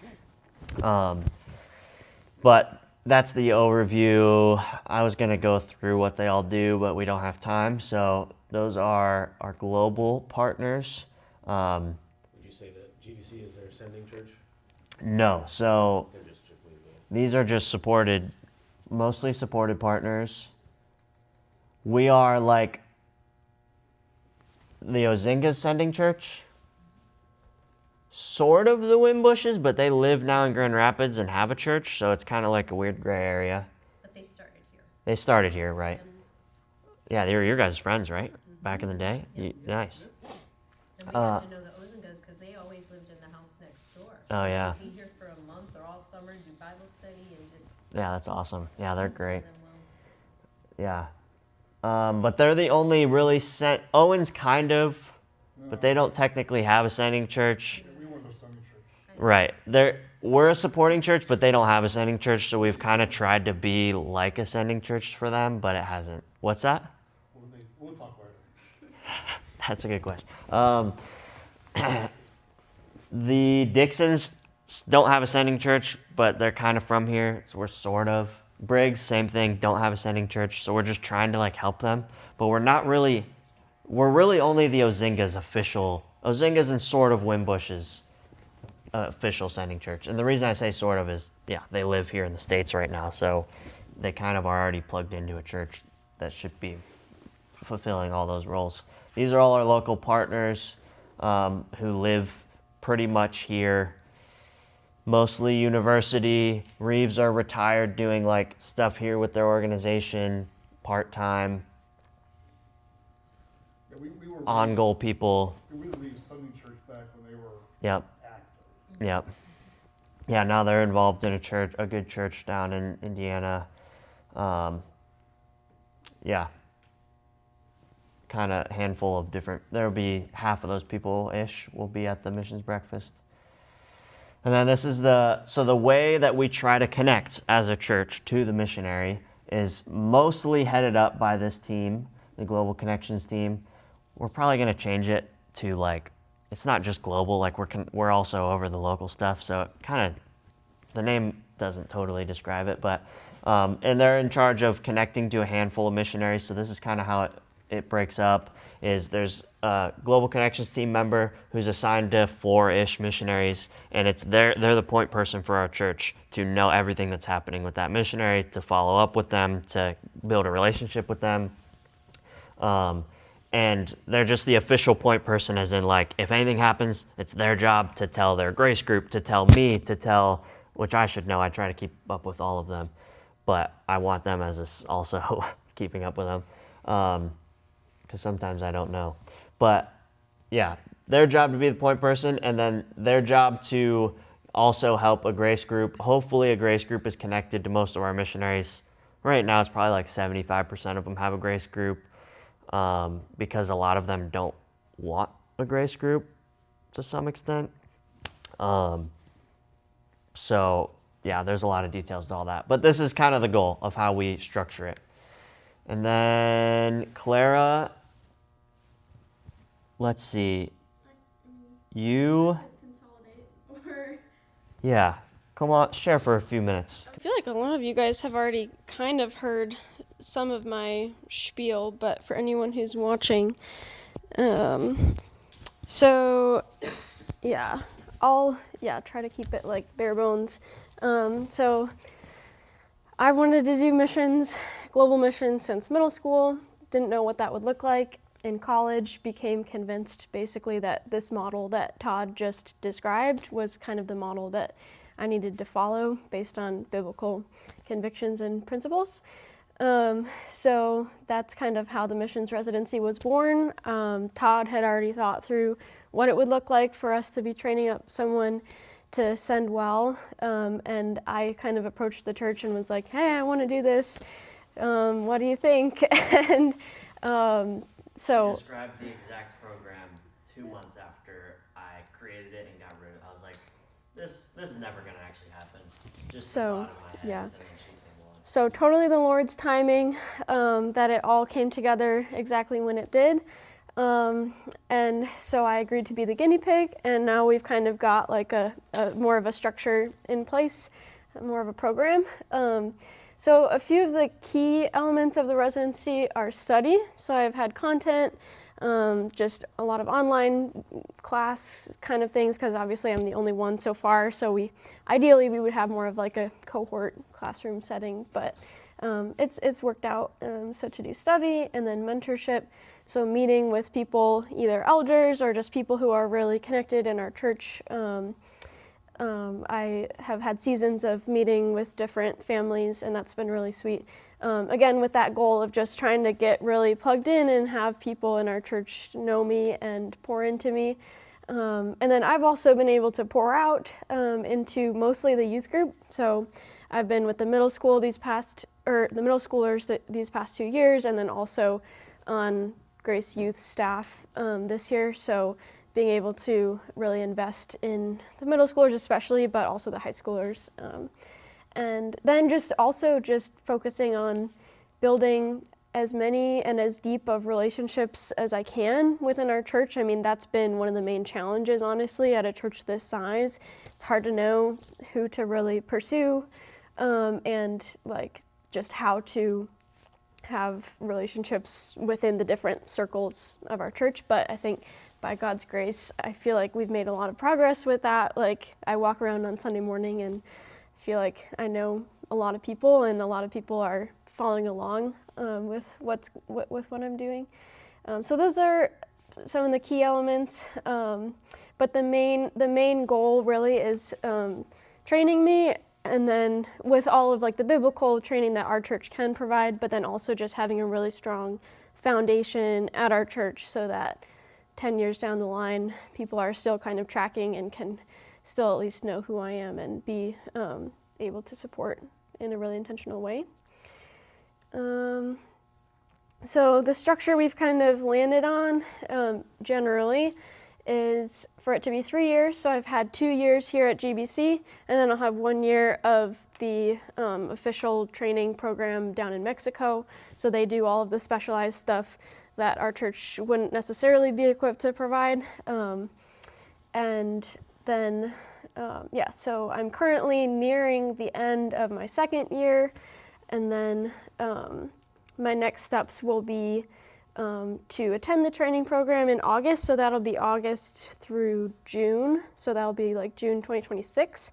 But that's the overview. I was going to go through what they all do, but we don't have time. So those are our global partners. Would you say that GBC is their sending church? No. So They're just strictly these are just mostly supported partners. We are like the Ozinga's sending church. Sort of the Wimbushes, but they live now in Grand Rapids and have a church, so it's kind of like a weird gray area. But they started here. They started here, right? Yeah, they were your guys' friends, right? Back in the day? Nice. And we got to know the Ozingas because they always lived in the house next door. Oh, yeah. They'd be here for a month or all summer, do Bible study and just. Yeah, that's awesome. Yeah, they're get to know great. them well. Yeah. But they're the only really Owens kind of, but they don't technically have a sending church. Yeah, we weren't a Sunday church. Right. We're a supporting church, but they don't have a sending church, so we've kind of tried to be like a sending church for them, but it hasn't. What's that? We'll talk later. That's a good question. The Dixons don't have a sending church, but they're kind of from here, so we're sort of. Briggs, same thing, don't have a sending church, so we're just trying to like help them, but we're really only the Ozingas and sort of Wimbush's official sending church. And the reason I say sort of is, yeah, they live here in the States right now, so they kind of are already plugged into a church that should be fulfilling all those roles. These are all our local partners who live pretty much here. Mostly university. Reeves are retired doing like stuff here with their organization, part-time. Yeah, we were On-goal people. We would leave Sunday church back when they were Yep. active. Yep. Yeah, now they're involved in a good church down in Indiana. Yeah. Kind of handful of different, there'll be half of those people-ish will be at the missions breakfast. And then this is the way that we try to connect as a church to the missionary is mostly headed up by this team, the Global Connections team. We're probably going to change it to like, it's not just global, like we're also over the local stuff, so it kind of, the name doesn't totally describe it, but, and they're in charge of connecting to a handful of missionaries, so this is kind of how it breaks up, is there's a Global Connections team member who's assigned to 4-ish missionaries, and they're the point person for our church to know everything that's happening with that missionary, to follow up with them, to build a relationship with them. And they're just the official point person, as in like, if anything happens, it's their job to tell their grace group, to tell me, which I should know, I try to keep up with all of them, but I want them as also keeping up with them, because sometimes I don't know. But yeah, their job to be the point person, and then their job to also help a grace group. Hopefully a grace group is connected to most of our missionaries. Right now it's probably like 75% of them have a grace group, because a lot of them don't want a grace group to some extent. So yeah, there's a lot of details to all that, but this is kind of the goal of how we structure it. And then Clara, let's see, you, yeah, come on, share for a few minutes. I feel like a lot of you guys have already kind of heard some of my spiel, but for anyone who's watching, so yeah, I'll try to keep it like bare bones. So I wanted to do missions, global missions, since middle school. Didn't know what that would look like. In college, became convinced basically that this model that Todd just described was kind of the model that I needed to follow based on biblical convictions and principles. So that's kind of how the missions residency was born. Todd had already thought through what it would look like for us to be training up someone to send well, and I kind of approached the church and was like, hey, I want to do this. What do you think? And so Describe the exact program 2 months after I created it and got rid of it. I was like, this is never going to actually happen. Just So, the thought in my head, yeah. and then she came along. So totally the Lord's timing, that it all came together exactly when it did. And so I agreed to be the guinea pig, and now we've kind of got like a more of a structure in place, more of a program. So a few of the key elements of the residency are study. So I've had content, just a lot of online class kind of things, because obviously I'm the only one so far. So ideally we would have more of like a cohort classroom setting, but it's worked out. So to do study and then mentorship, so meeting with people, either elders or just people who are really connected in our church. I have had seasons of meeting with different families, and that's been really sweet. Again, with that goal of just trying to get really plugged in and have people in our church know me and pour into me. And then I've also been able to pour out into mostly the youth group. So I've been with the middle school the middle schoolers these past 2 years, and then also on Grace Youth staff this year. So being able to really invest in the middle schoolers especially, but also the high schoolers. And then just focusing on building as many and as deep of relationships as I can within our church. I mean, that's been one of the main challenges, honestly, at a church this size. It's hard to know who to really pursue, and like just how to have relationships within the different circles of our church. But I think by God's grace, I feel like we've made a lot of progress with that. Like, I walk around on Sunday morning and feel like I know a lot of people, and a lot of people are following along with what I'm doing. So those are some of the key elements. But the main goal really is training me, and then with all of like the biblical training that our church can provide, but then also just having a really strong foundation at our church so that 10 years down the line, people are still kind of tracking and can still at least know who I am and be able to support in a really intentional way. So the structure we've kind of landed on generally is for it to be 3 years. So I've had 2 years here at GBC, and then I'll have 1 year of the official training program down in Mexico. So they do all of the specialized stuff that our church wouldn't necessarily be equipped to provide. And then, so I'm currently nearing the end of my 2nd year, and then my next steps will be to attend the training program in August. So that'll be August through June. So that'll be like June 2026.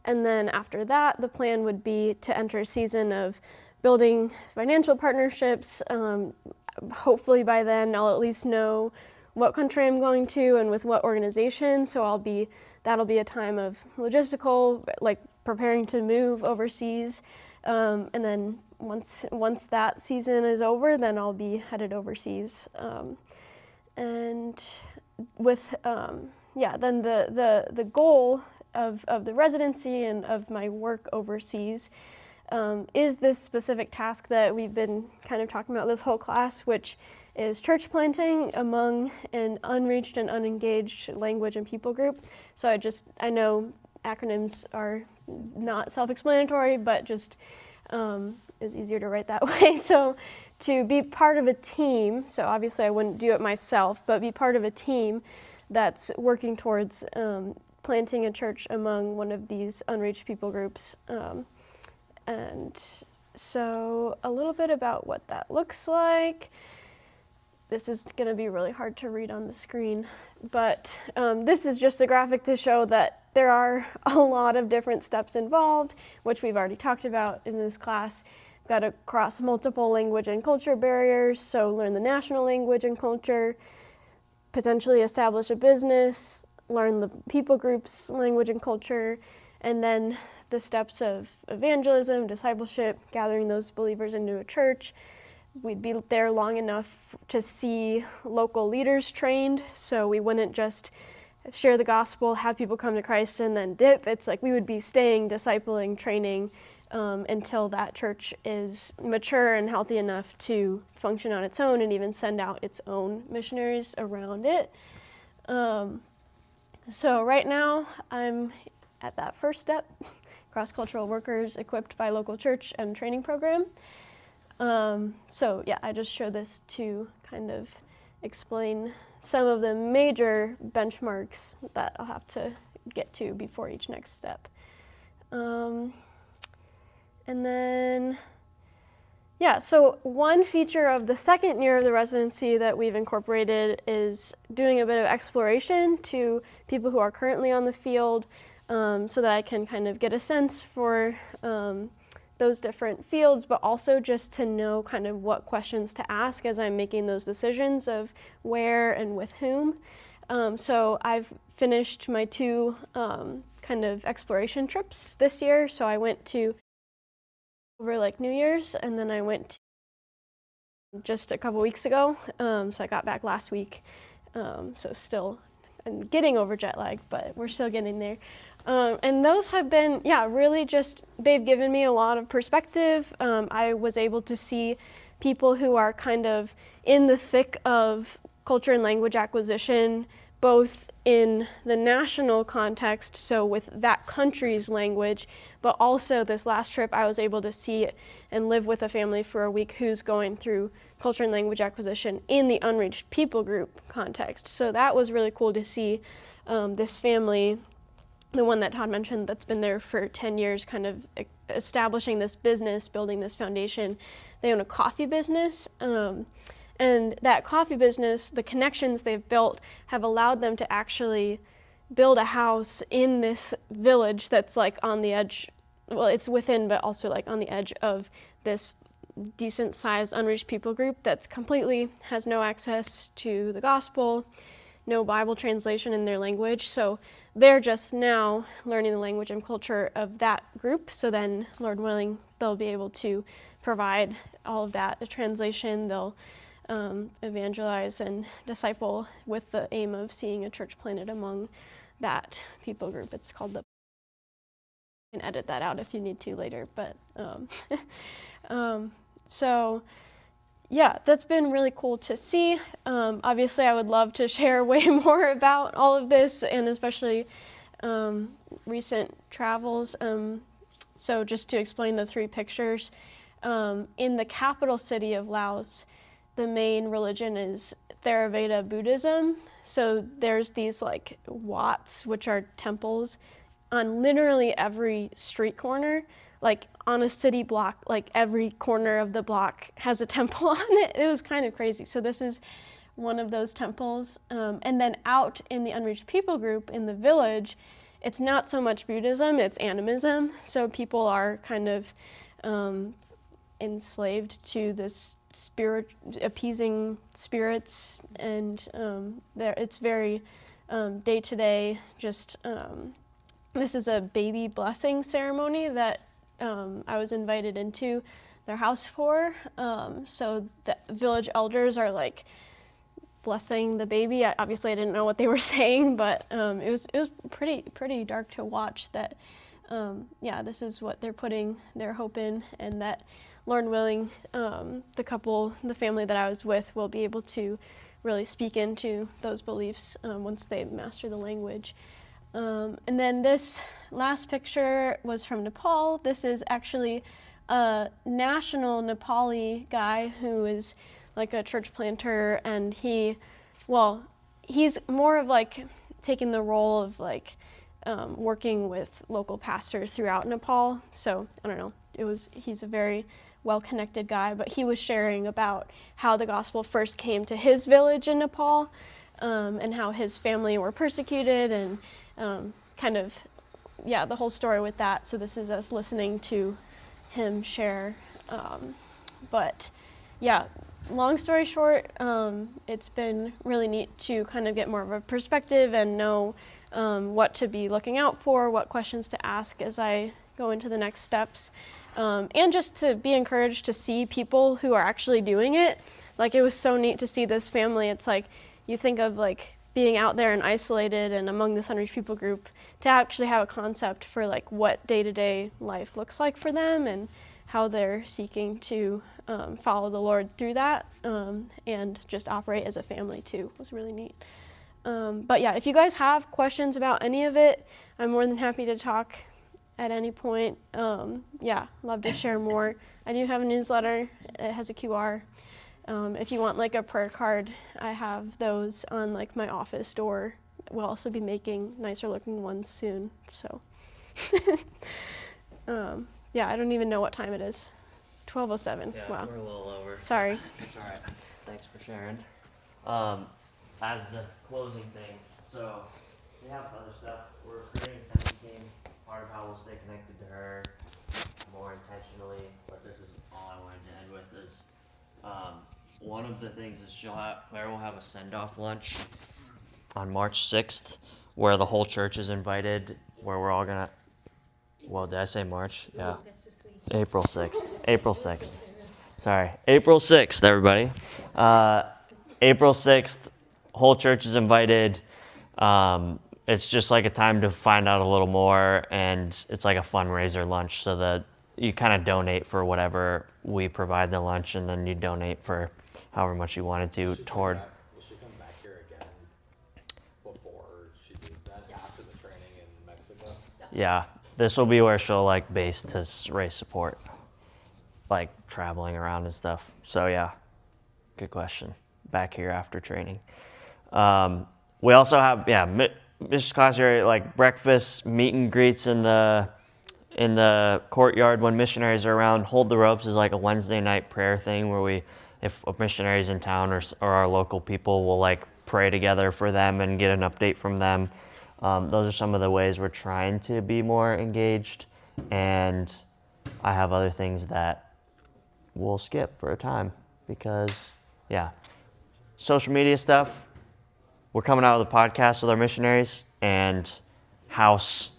And then after that, the plan would be to enter a season of building financial partnerships. Hopefully by then I'll at least know what country I'm going to and with what organization. So that'll be a time of logistical, like preparing to move overseas. And then once that season is over, then I'll be headed overseas. And with, then the goal of the residency and of my work overseas is this specific task that we've been kind of talking about this whole class, which is church planting among an unreached and unengaged language and people group. So I know acronyms are not self-explanatory, but just is easier to write that way. So to be part of a team, so obviously I wouldn't do it myself, but be part of a team that's working towards planting a church among one of these unreached people groups. And so a little bit about what that looks like. This is going to be really hard to read on the screen, but this is just a graphic to show that there are a lot of different steps involved, which we've already talked about in this class. Got to cross multiple language and culture barriers, so learn the national language and culture, potentially establish a business, learn the people group's language and culture, and then the steps of evangelism, discipleship, gathering those believers into a church. We'd be there long enough to see local leaders trained, so we wouldn't just share the gospel, have people come to Christ, and then dip. It's like we would be staying, discipling, training until that church is mature and healthy enough to function on its own and even send out its own missionaries around it. So right now, I'm at that first step, cross-cultural workers equipped by local church and training program. I just show this to kind of explain some of the major benchmarks that I'll have to get to before each next step. So one feature of the 2nd year of the residency that we've incorporated is doing a bit of exploration to people who are currently on the field, so that I can kind of get a sense for those different fields, but also just to know kind of what questions to ask as I'm making those decisions of where and with whom. So I've finished my 2 kind of exploration trips this year. So I went to over like New Year's, and then I went to just a couple weeks ago. So I got back last week. So still, I'm getting over jet lag, but we're still getting there. And those have been, really just, they've given me a lot of perspective. I was able to see people who are kind of in the thick of culture and language acquisition, both in the national context, so with that country's language, but also this last trip I was able to see and live with a family for a week who's going through culture and language acquisition in the unreached people group context. So that was really cool to see this family, the one that Todd mentioned that's been there for 10 years, kind of establishing this business, building this foundation. They own a coffee business. And that coffee business, the connections they've built have allowed them to actually build a house in this village that's like on the edge, well, it's within, but also like on the edge of this decent sized unreached people group that's completely has no access to the gospel, no Bible translation in their language. So they're just now learning the language and culture of that group. So then, Lord willing, they'll be able to provide all of that, the translation. They'll evangelize and disciple with the aim of seeing a church planted among that people group. It's called the, you can edit that out if you need to later, but so yeah, that's been really cool to see. Obviously I would love to share way more about all of this, and especially recent travels. So just to explain the 3 pictures, in the capital city of Laos, the main religion is Theravada Buddhism. So there's these like wats, which are temples, on literally every street corner. Like on a city block, like every corner of the block has a temple on it. It was kind of crazy. So this is one of those temples. And then out in the unreached people group in the village, it's not so much Buddhism, it's animism. So people are kind of enslaved to this spirit, appeasing spirits, and it's very day to day. Just this is a baby blessing ceremony that I was invited into their house for. So the village elders are like blessing the baby. Obviously, I didn't know what they were saying, but it was pretty dark to watch. That this is what they're putting their hope in, and that, Lord willing, the family that I was with will be able to really speak into those beliefs once they master the language. And then this last picture was from Nepal. This is actually a national Nepali guy who is like a church planter, and he's more of like taking the role of like working with local pastors throughout Nepal. So I don't know, he's a very well-connected guy, but he was sharing about how the gospel first came to his village in Nepal, and how his family were persecuted, and the whole story with that. So this is us listening to him share. But yeah, long story short, it's been really neat to kind of get more of a perspective and know what to be looking out for, what questions to ask as I go into the next steps, and just to be encouraged to see people who are actually doing it. Like, it was so neat to see this family. It's like, you think of like being out there and isolated and among this unreached people group, to actually have a concept for like what day-to-day life looks like for them and how they're seeking to follow the Lord through that, and just operate as a family too, was really neat. But yeah, if you guys have questions about any of it, I'm more than happy to talk at any point. Love to share more. I do have a newsletter. It has a QR. If you want like a prayer card, I have those on like my office door. We'll also be making nicer looking ones soon. So I don't even know what time it is. 12:07. Yeah, wow. We're a little over. Sorry. It's all right. Thanks for sharing. As the closing thing, so we have other stuff. We're creating a semi team. Part of how we'll stay connected to her. more intentionally, but this is all I wanted to end with is, one of the things is Claire will have a send-off lunch on March 6th, where the whole church is invited, where we're all gonna, well, did I say March? Yeah. That's this week. April 6th. April 6th. Sorry. April 6th, everybody. April 6th, whole church is invited. It's just like a time to find out a little more, and it's like a fundraiser lunch, so that you kind of donate for whatever we provide the lunch, and then you donate for however much you wanted to toward. Will she come back here again before she leaves that after the training in Mexico? Yeah, this will be where she'll like base to raise support, like traveling around and stuff. So yeah, good question. Back here after training. We also have Mrs. class area, like breakfast, meet and greets in the courtyard when missionaries are around. Hold the Ropes is like a Wednesday night prayer thing where we, if a missionary's in town or our local people, will like pray together for them and get an update from them. Those are some of the ways we're trying to be more engaged, and I have other things that we'll skip for a time because, yeah. Social media stuff, we're coming out with a podcast with our missionaries, and house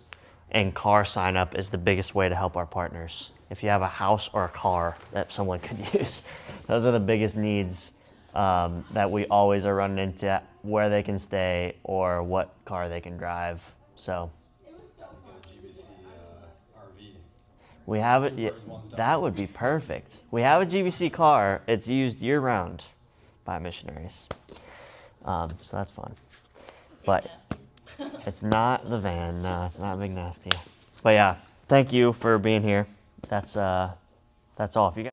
and car sign up is the biggest way to help our partners. If you have a house or a car that someone could use, those are the biggest needs that we always are running into, where they can stay or what car they can drive. So GBC RV. we have it. Yeah, that would be perfect. We have a GBC car. It's used year round by missionaries. So that's fun. But it's not the van. No, it's not Big Nasty. But yeah, thank you for being here. That's all. If you guys